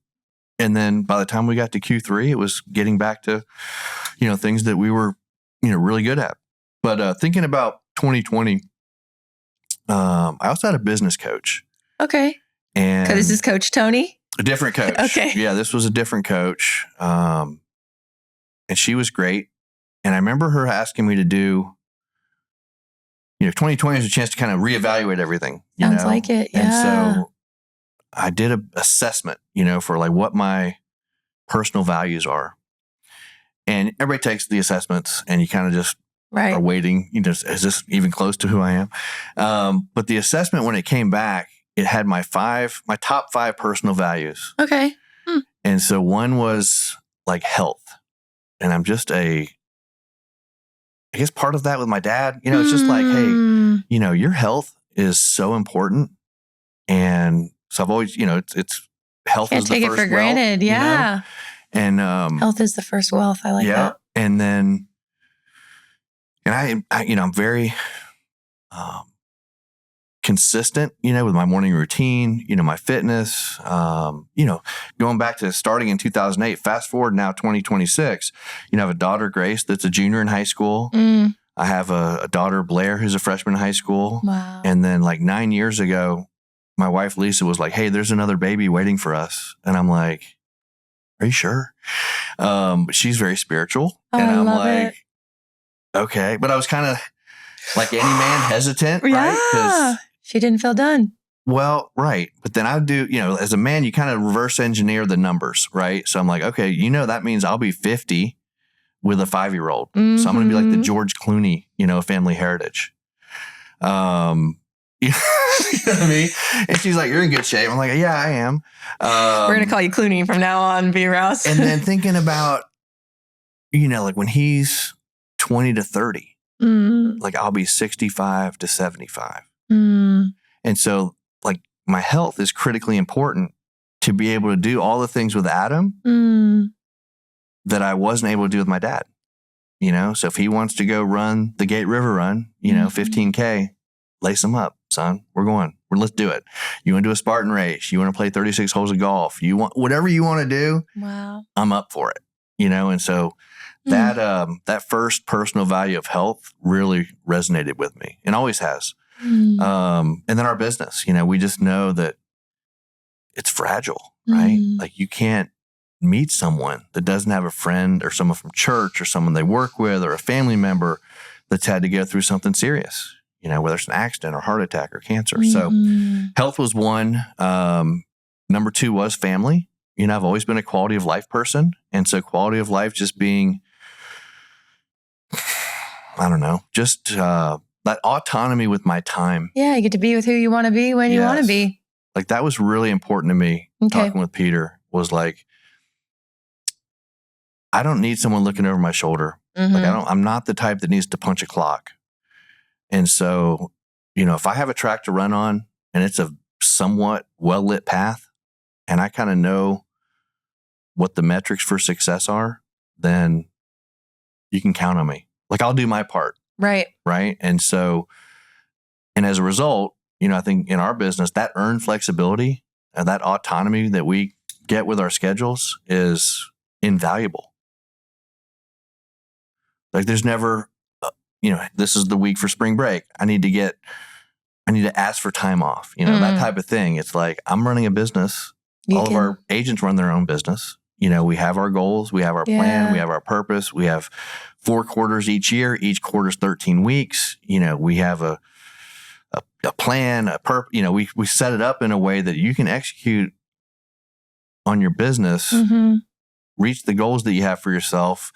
And then by the time we got to Q3, it was getting back to, things that we were, really good at. But thinking about 2020, I also had a business coach. Okay. And this is Coach Tony? A different coach. Okay. Yeah, this was a different coach. And she was great. And I remember her asking me to do, 2020 is a chance to kind of reevaluate everything. Sounds like it. Yeah. And so I did an assessment, for like what my personal values are. And everybody takes the assessments and you kind of just are waiting, is this even close to who I am? But the assessment, when it came back, it had my top 5 personal values. Okay. And so one was like health. And I'm just I guess part of that with my dad, it's just like, hey, your health is so important. And so I've always, it's health Can't is the take first it for granted. wealth, Yeah. And health is the first wealth. I like that. And then, and I'm very consistent, with my morning routine, my fitness, going back to starting in 2008, fast forward now 2026, I have a daughter, Grace, that's a junior in high school. I have a daughter, Blair, who's a freshman in high school. Wow. And then like 9 years ago, my wife, Lisa, was like, hey, there's another baby waiting for us. And I'm like, are you sure? She's very spiritual. Oh, and I'm I love like, it. okay. But I was kind of like any man hesitant, right? Yeah. She didn't feel done. Well, right. But then I do, as a man, you kind of reverse engineer the numbers, right? So I'm like, okay, that means I'll be 50 with a 5-year-old. Mm-hmm. So I'm going to be like the George Clooney, family heritage. You know what I mean? And she's like, you're in good shape. I'm like, yeah, I am. We're going to call you Clooney from now on, B. Rouse. And then thinking about, like when he's 20 to 30, like I'll be 65 to 75. And so like my health is critically important to be able to do all the things with Adam that I wasn't able to do with my dad. So if he wants to go run the Gate River Run, 15K, lace him up, son. We're going. Let's do it. You want to do a Spartan race? You want to play 36 holes of golf? You want whatever you want to do? Wow. I'm up for it. And so that first personal value of health really resonated with me and always has. And then our business, we just know that it's fragile, right? Like you can't meet someone that doesn't have a friend or someone from church or someone they work with or a family member that's had to go through something serious, whether it's an accident or heart attack or cancer. So health was one. Number two was family. I've always been a quality of life person. And so quality of life just being, I don't know, just that autonomy with my time. Yeah, you get to be with who you want to be when you want to be. Like that was really important to me. Talking with Peter was like, I don't need someone looking over my shoulder. Like I'm not the type that needs to punch a clock. And so, if I have a track to run on and it's a somewhat well-lit path and I kind of know what the metrics for success are, then you can count on me. Like I'll do my part. Right. Right. And so, and as a result, I think in our business, that earned flexibility and that autonomy that we get with our schedules is invaluable. Like there's never, this is the week for spring break. I need to ask for time off, that type of thing. It's like, I'm running a business. All of our agents run their own business. We have our goals, we have our plan, we have our purpose. We have 4 quarters each year. Each quarter's 13 weeks. We have a plan, we set it up in a way that you can execute on your business, reach the goals that you have for yourself,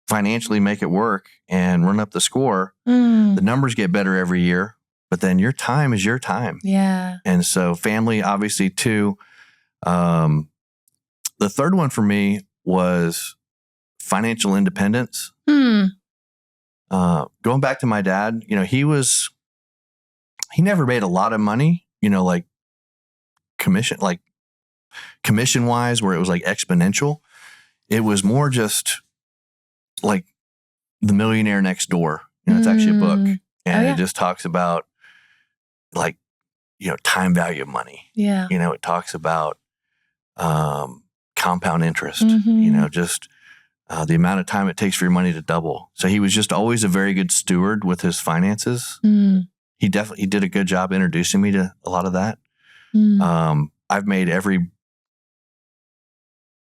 financially make it work and run up the score. The numbers get better every year, but then your time is your time. Yeah. And so family, obviously, too. The third one for me was financial independence. Going back to my dad, he never made a lot of money, like commission wise, where it was like exponential. It was more just like The Millionaire Next Door. It's actually a book, and it just talks about like, time value of money. Yeah. It talks about compound interest, just the amount of time it takes for your money to double. So he was just always a very good steward with his finances. He did a good job introducing me to a lot of that. I've made every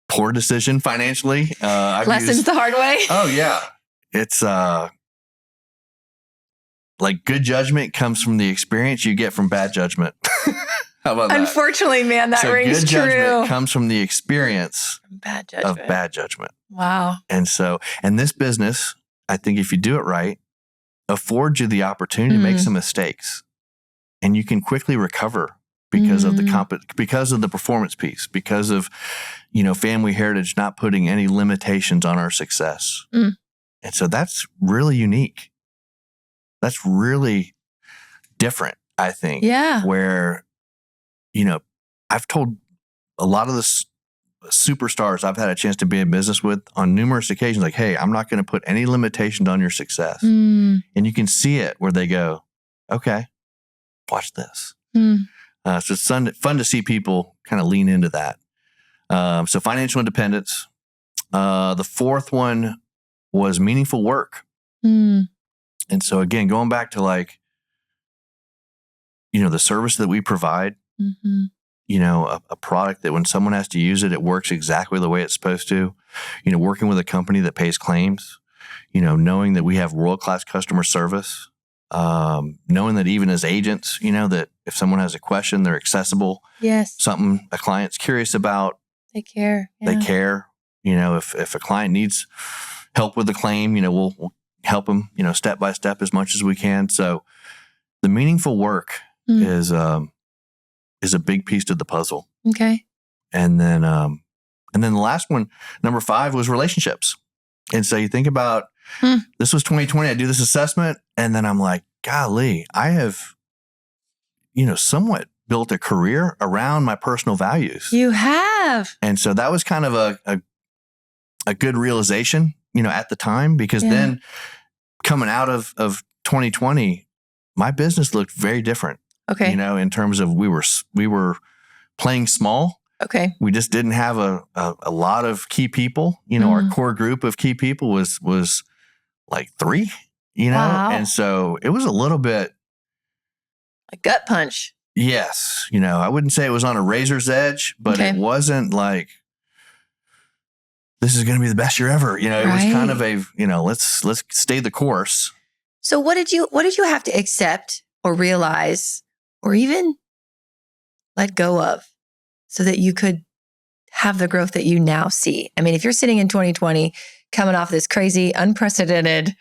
poor decision financially. Lessons the hard way. Oh yeah. It's like good judgment comes from the experience you get from bad judgment. How about that? Unfortunately, man, that rings good true. Judgment comes from the experience of bad judgment. Wow. And this business, I think if you do it right, affords you the opportunity to make some mistakes, and you can quickly recover because of the performance piece, because of, family heritage not putting any limitations on our success. And so that's really unique. That's really different, I think. Yeah. Where, I've told a lot of the superstars I've had a chance to be in business with on numerous occasions, like, hey, I'm not going to put any limitations on your success. And you can see it where they go, okay, watch this. So it's fun to see people kind of lean into that. So financial independence. The fourth one was meaningful work. And so again, going back to like, the service that we provide, a product that when someone has to use it, it works exactly the way it's supposed to, working with a company that pays claims, knowing that we have world-class customer service, knowing that even as agents, that if someone has a question, they're accessible. Yes. Something a client's curious about. They care. Yeah. They care. If a client needs help with the claim, we'll help them, step by step as much as we can. So the meaningful work is a big piece to the puzzle. Okay. And then the last one, number 5, was relationships. And so you think about, this was 2020, I do this assessment, and then I'm like, golly, I have, somewhat built a career around my personal values. You have. And so that was kind of a good realization at the time, because then coming out of 2020, my business looked very different. Okay. In terms of we were playing small. Okay. We just didn't have a lot of key people. Our core group of key people was like 3, Wow. and so it was a little bit a gut punch. Yes. I wouldn't say it was on a razor's edge, but it wasn't like, this is going to be the best year ever. It was kind of a, let's stay the course. So what did you have to accept or realize or even let go of so that you could have the growth that you now see? I mean, if you're sitting in 2020, coming off this crazy, unprecedented,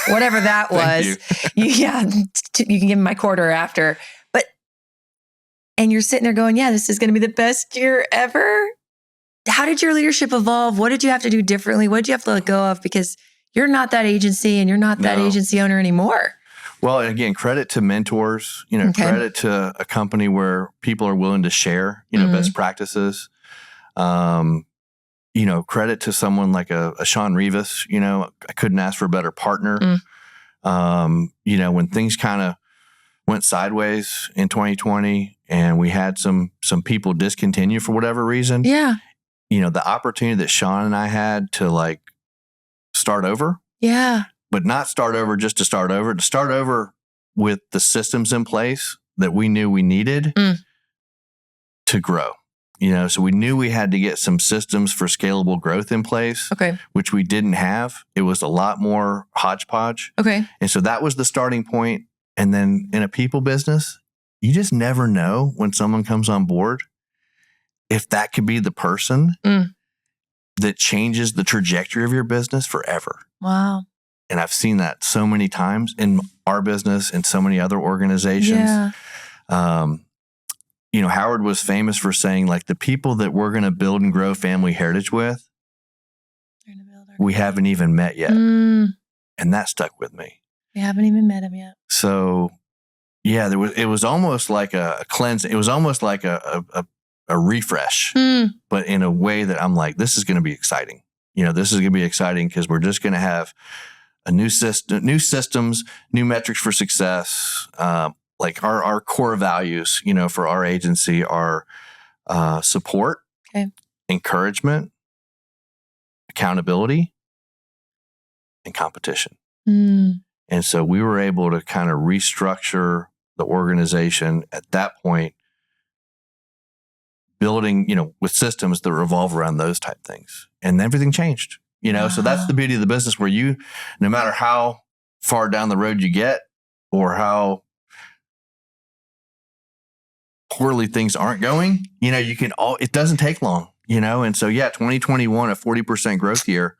whatever that was, you can give me my quarter after. And you're sitting there going, this is going to be the best year ever. How did your leadership evolve? What did you have to do differently? What did you have to let go of? Because you're not that agency and you're not that agency owner anymore. Well, again, credit to mentors, credit to a company where people are willing to share, best practices. Credit to someone like a Sean Rivas, I couldn't ask for a better partner. When things kind of went sideways in 2020 and we had some people discontinue for whatever reason. Yeah. The opportunity that Sean and I had to start over. Yeah. But not start over just to start over with the systems in place that we knew we needed to grow. So we knew we had to get some systems for scalable growth in place, which we didn't have. It was a lot more hodgepodge. Okay. And so that was the starting point. And then in a people business, you just never know when someone comes on board if that could be the person that changes the trajectory of your business forever. Wow. And I've seen that so many times in our business and so many other organizations. Yeah. Howard was famous for saying, the people that we're going to build and grow family heritage with, we haven't even met yet. And that stuck with me. We haven't even met him yet. So, it was almost like a cleanse. It was almost like a refresh, but in a way that I'm like, this is going to be exciting. This is going to be exciting because we're just going to have a new system, new systems, new metrics for success. Our core values, for our agency are support, encouragement, accountability, and competition. And so we were able to kind of restructure the organization at that point, building, with systems that revolve around those type things. And everything changed, So that's the beauty of the business where no matter how far down the road you get or how poorly things aren't going, it doesn't take long, And so, 2021, a 40% growth year,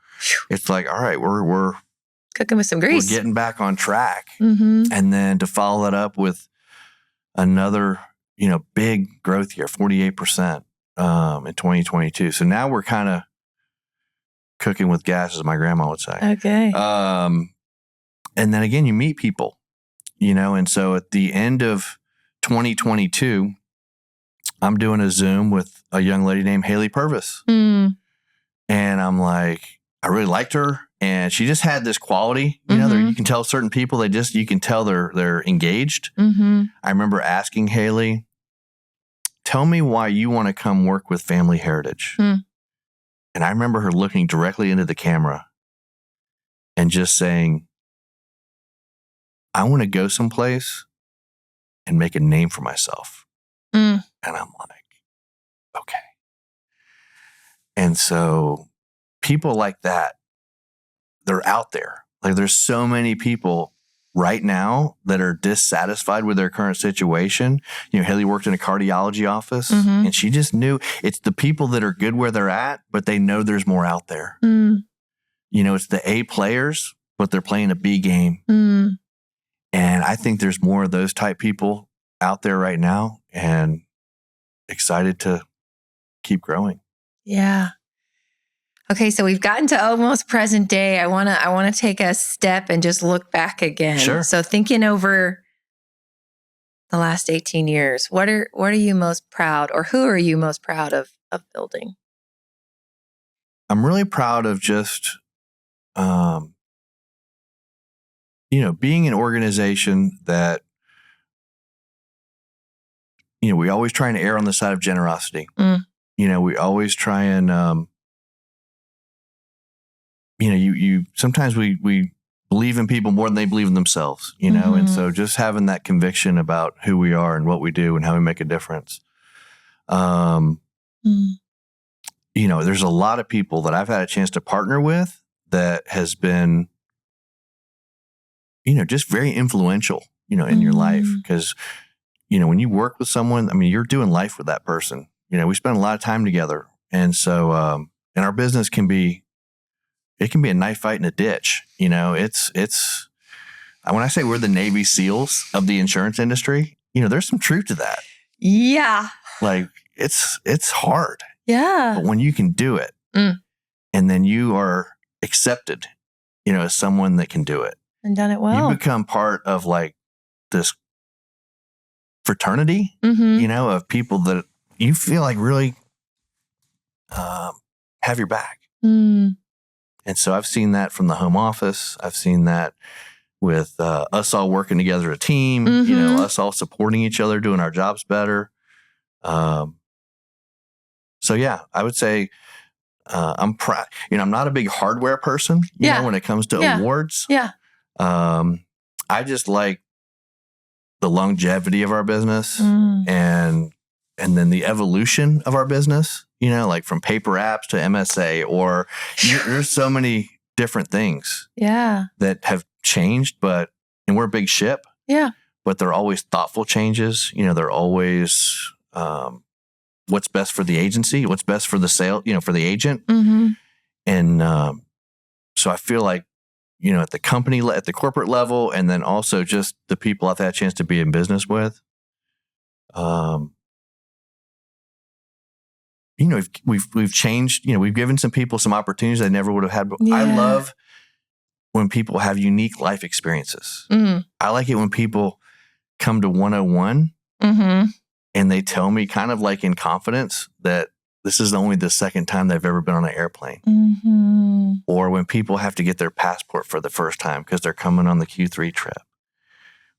it's like, all right, we're cooking with some grease. We're getting back on track. And then to follow that up with another, big growth year, 48% in 2022. So now we're kind of cooking with gas, as my grandma would say. Okay. And then again, you meet people, and so at the end of 2022, I'm doing a Zoom with a young lady named Haley Purvis. And I'm like, I really liked her. And she just had this quality, you can tell certain people, you can tell they're engaged. I remember asking Haley, tell me why you want to come work with Family Heritage. And I remember her looking directly into the camera and just saying, I want to go someplace and make a name for myself. And I'm like, okay. And so people like that, they're out there. There's so many people right now that are dissatisfied with their current situation. Haley worked in a cardiology office and she just knew it's the people that are good where they're at, but they know there's more out there. It's the A players, but they're playing a B game. And I think there's more of those type people out there right now and excited to keep growing. Yeah. Okay, so we've gotten to almost present day. I want to take a step and just look back again. Sure. So thinking over the last 18 years, what are you most proud, or who are you most proud of building? I'm really proud of just being an organization that, we always try and err on the side of generosity. We always try and, sometimes we believe in people more than they believe in themselves, and so just having that conviction about who we are and what we do and how we make a difference. There's a lot of people that I've had a chance to partner with that has been, just very influential, in your life. Because, when you work with someone, I mean, you're doing life with that person. We spend a lot of time together. And so, and our business it can be a knife fight in a ditch. It's, when I say we're the Navy SEALs of the insurance industry, there's some truth to that. Yeah. Like it's hard. Yeah. But when you can do it and then you are accepted, as someone that can do it and done it well, you become part of like this fraternity, of people that you feel like really have your back. And so I've seen that from the home office. I've seen that with us all working together, a team, us all supporting each other, doing our jobs better. So yeah, I would say I'm proud. I'm not a big hardware person, when it comes to awards. Yeah. I just like the longevity of our business and then the evolution of our business, like from paper apps to MSA, or there's so many different things that have changed, and we're a big ship. Yeah. But they're always thoughtful changes. They're always what's best for the agency, what's best for the sale, for the agent. And so I feel like, at the company, at the corporate level, and then also just the people I've had a chance to be in business with, we've changed, we've given some people some opportunities they never would have had. Yeah. I love when people have unique life experiences. I like it when people come to 101 and they tell me kind of like in confidence that this is only the second time they've ever been on an airplane. Or when people have to get their passport for the first time because they're coming on the Q3 trip.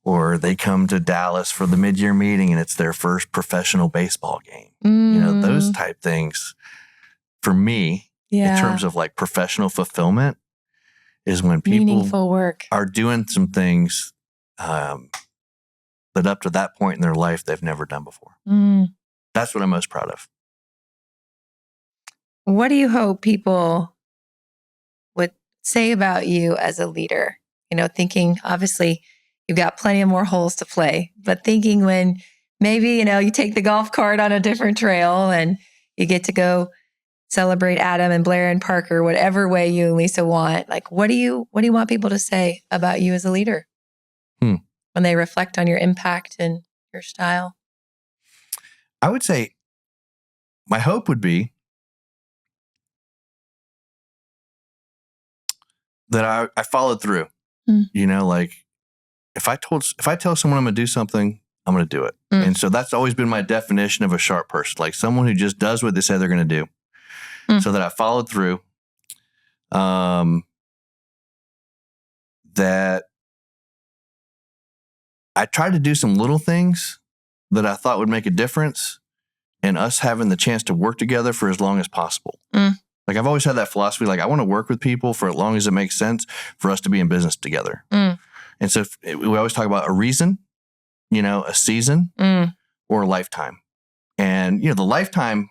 Or they come to Dallas for the mid-year meeting and it's their first professional baseball game. Those type things for me, in terms of like professional fulfillment, is when people meaningful work are doing some things that up to that point in their life they've never done before. That's what I'm most proud of. What do you hope people would say about you as a leader? Thinking, obviously, you've got plenty of more holes to play, but thinking when maybe, you take the golf cart on a different trail and you get to go celebrate Adam and Blair and Parker, whatever way you and Lisa want. Like, what do you want people to say about you as a leader when they reflect on your impact and your style? I would say my hope would be that I followed through. Like if I tell someone I'm going to do something, I'm going to do it. And so that's always been my definition of a sharp person, like someone who just does what they say they're going to do. So that I followed through. That I tried to do some little things that I thought would make a difference, and us having the chance to work together for as long as possible. Like I've always had that philosophy, like I want to work with people for as long as it makes sense for us to be in business together. And so we always talk about a reason, a season or a lifetime. And, the lifetime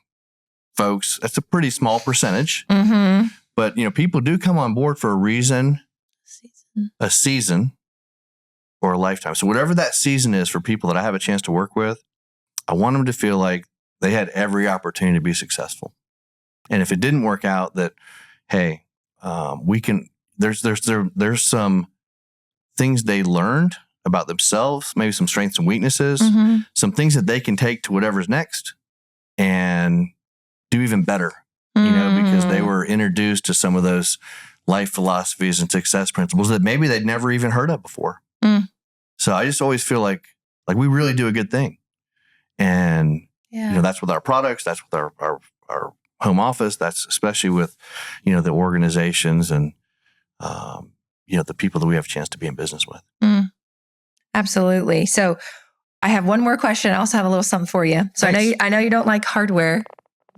folks, that's a pretty small percentage, but people do come on board for a reason, a season or a lifetime. So whatever that season is for people that I have a chance to work with, I want them to feel like they had every opportunity to be successful. And if it didn't work out, that, hey, we can, there's some things they learned about themselves, maybe some strengths and weaknesses, some things that they can take to whatever's next and do even better, because they were introduced to some of those life philosophies and success principles that maybe they'd never even heard of before. So I just always feel like we really do a good thing. And, that's with our products, that's with our home office, that's especially with, the organizations. And the people that we have a chance to be in business with. Absolutely. So I have one more question. I also have a little something for you. So I know you don't like hardware,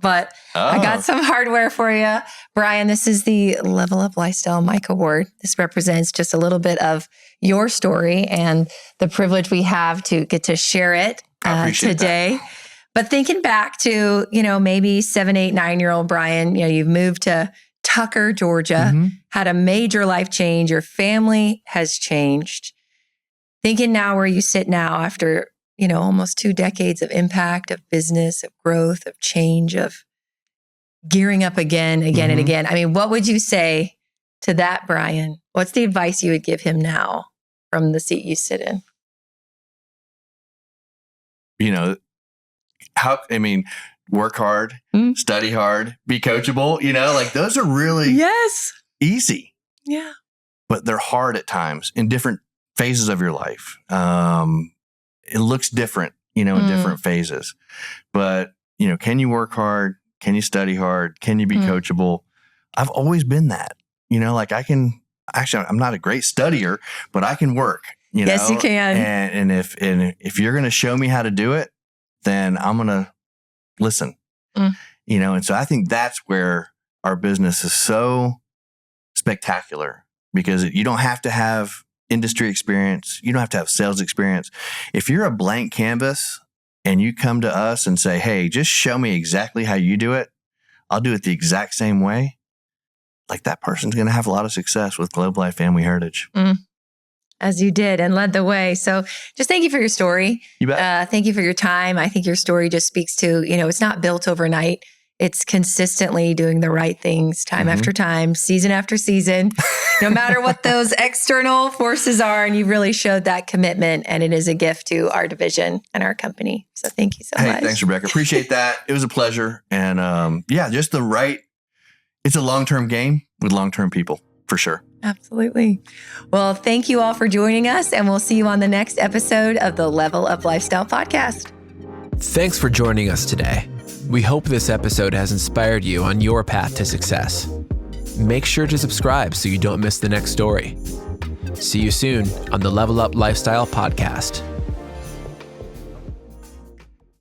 but I got some hardware for you. Brian, this is the Level Up Lifestyle Mike Award. This represents just a little bit of your story and the privilege we have to get to share it today. That. But thinking back to, maybe 7, 8, 9-year-old Brian, you've moved to Tucker, Georgia, had a major life change. Your family has changed. Thinking now where you sit now after, almost 2 decades of impact, of business, of growth, of change, of gearing up again and again. I mean, what would you say to that, Brian? What's the advice you would give him now from the seat you sit in? Work hard, study hard, be coachable, those are really easy. Yeah. But they're hard at times in different phases of your life. It looks different, in different phases. But, can you work hard? Can you study hard? Can you be coachable? I've always been that. I'm not a great studier, but I can work. Yes, you can. And if you're going to show me how to do it, then I'm going to listen. And so I think that's where our business is so spectacular, because you don't have to have industry experience. You don't have to have sales experience. If you're a blank canvas and you come to us and say, hey, just show me exactly how you do it, I'll do it the exact same way. Like, that person's going to have a lot of success with Globe Life Family Heritage. As you did and led the way. So just thank you for your story. You bet. Thank you for your time. I think your story just speaks to, it's not built overnight. It's consistently doing the right things time after time, season after season, no matter what those external forces are. And you've really showed that commitment, and it is a gift to our division and our company. So thank you so much. Thanks, Rebekah. Appreciate that. It was a pleasure. And it's a long-term game with long-term people, for sure. Absolutely. Well, thank you all for joining us, and we'll see you on the next episode of the Level Up Lifestyle Podcast. Thanks for joining us today. We hope this episode has inspired you on your path to success. Make sure to subscribe so you don't miss the next story. See you soon on the Level Up Lifestyle Podcast.